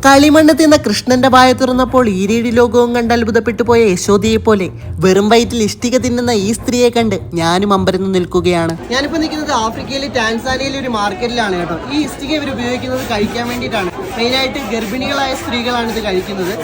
കളിമണ്ണ് തിന്ന കൃഷ്ണന്റെ വായ തുറന്നപ്പോൾ ഈരേഴി ലോകവും കണ്ട് അത്ഭുതപ്പെട്ടു പോയ യശോദയെ പോലെ വെറും വയറ്റിൽ ഇഷ്ടിക തിന്നുന്ന ഈ സ്ത്രീയെ കണ്ട് ഞാനും അമ്പരന്ന് നിൽക്കുകയാണ്. ഞാനിപ്പോ നിൽക്കുന്നത് ആഫ്രിക്കയിലെ ടാൻസാനിയയിലെ ഒരു മാർക്കറ്റിലാണ് കേട്ടോ. ഈ ഇഷ്ടിക ഇവർ ഉപയോഗിക്കുന്നത് കഴിക്കാൻ വേണ്ടിയിട്ടാണ്. മെയിനായിട്ട് ഗർഭിണികളായ സ്ത്രീകളാണ് ഇത് കഴിക്കുന്നത്.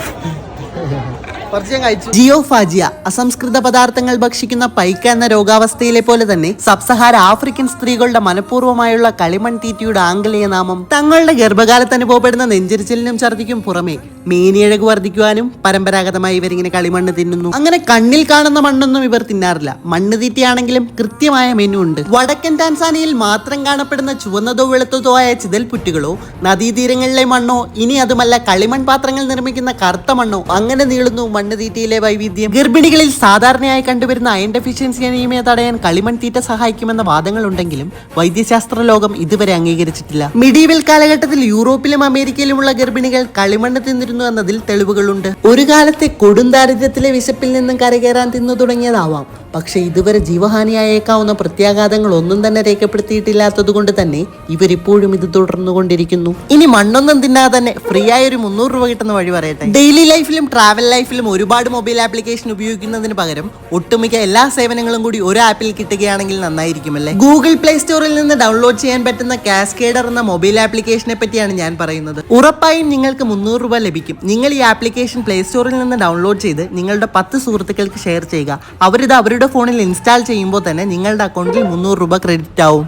ജിയോഫാജിയ അസംസ്കൃത പദാർത്ഥങ്ങൾ ഭക്ഷിക്കുന്ന പൈക്ക എന്ന രോഗാവസ്ഥയിലെ പോലെ തന്നെ സബ്സഹാര ആഫ്രിക്കൻ സ്ത്രീകളുടെ മനഃപൂർവ്വമായുള്ള കളിമൺ തീറ്റയുടെ ആംഗലേയ നാമം തങ്ങളുടെ ഗർഭകാലത്ത് അനുഭവപ്പെടുന്ന നെഞ്ചരിച്ചിലിനും ഛർദിക്കും പുറമെ മേനിയഴക് വർദ്ധിക്കുവാനും പരമ്പരാഗതമായി ഇവരിങ്ങനെ കളിമണ്ണ് തിന്നുന്നു. അങ്ങനെ കണ്ണിൽ കാണുന്ന മണ്ണൊന്നും ഇവർ തിന്നാറില്ല. മണ്ണ് തീറ്റയാണെങ്കിലും കൃത്യമായ മെനു ഉണ്ട്. വടക്കൻ ടാൻസാനിയയിൽ മാത്രം കാണപ്പെടുന്ന ചുവന്നതോ വെളുത്തതോ ആയ ചിതൽപുറ്റുകളോ നദീതീരങ്ങളിലെ മണ്ണോ ഇനി അതുമല്ല കളിമൺ പാത്രങ്ങൾ നിർമ്മിക്കുന്ന കറുത്ത മണ്ണോ അങ്ങനെ നീളുന്നു മണ്ണ് തീറ്റയിലെ വൈവിധ്യം. ഗർഭിണികളിൽ സാധാരണയായി കണ്ടുവരുന്ന അയൺ ഡെഫിഷ്യൻസി അനീമിയ തടയാൻ കളിമൺ തീറ്റ സഹായിക്കുമെന്ന വാദങ്ങൾ ഉണ്ടെങ്കിലും വൈദ്യശാസ്ത്ര ലോകം ഇതുവരെ അംഗീകരിച്ചിട്ടില്ല. മിഡീവൽ കാലഘട്ടത്തിൽ യൂറോപ്പിലും അമേരിക്കയിലുമുള്ള ഗർഭിണികൾ കളിമണ്ണ് തിന്നിരുന്നു എന്നതിൽ തെളിവുകളുണ്ട്. ഒരു കാലത്തെ കൊടും ദാരിദ്ര്യത്തിലെ വിശപ്പിൽ നിന്നും കരകയറാൻ തിന്നു തുടങ്ങിയതാവാം. പക്ഷെ ഇതുവരെ ജീവഹാനിയായേക്കാവുന്ന പ്രത്യാഘാതങ്ങൾ ഒന്നും തന്നെ രേഖപ്പെടുത്തിയിട്ടില്ലാത്തത് കൊണ്ട് തന്നെ ഇവരിപ്പോഴും ഇത് തുടർന്നുകൊണ്ടിരിക്കുന്നു. ഇനി മണ്ണൊന്നും തിന്നാതെ തന്നെ ഫ്രീ ആയ ഒരു 300 രൂപ കിട്ടുന്ന വഴി പറയട്ടെ. ഡെയിലി ലൈഫിലും ട്രാവൽ ലൈഫിലും ഒരുപാട് മൊബൈൽ ആപ്ലിക്കേഷൻ ഉപയോഗിക്കുന്നതിന് പകരം ഒട്ടുമിക്ക എല്ലാ സേവനങ്ങളും കൂടി ഒരു ആപ്പിൽ കിട്ടുകയാണെങ്കിൽ നന്നായിരിക്കുമല്ലേ. ഗൂഗിൾ പ്ലേ സ്റ്റോറിൽ നിന്ന് ഡൗൺലോഡ് ചെയ്യാൻ പറ്റുന്ന കാസ്കേഡർ എന്ന മൊബൈൽ ആപ്ലിക്കേഷനെ പറ്റിയാണ് ഞാൻ പറയുന്നത്. ഉറപ്പായും നിങ്ങൾക്ക് 300 രൂപ ലഭിക്കും. നിങ്ങൾ ഈ ആപ്ലിക്കേഷൻ പ്ലേ സ്റ്റോറിൽ നിന്ന് ഡൗൺലോഡ് ചെയ്ത് നിങ്ങളുടെ 10 സുഹൃത്തുക്കൾക്ക് ഷെയർ ചെയ്യുക. അവരിത് അവരുടെ ഫോണിൽ ഇൻസ്റ്റാൾ ചെയ്യുമ്പോൾ തന്നെ നിങ്ങളുടെ അക്കൗണ്ടിൽ 300 രൂപ ക്രെഡിറ്റ് ആവും.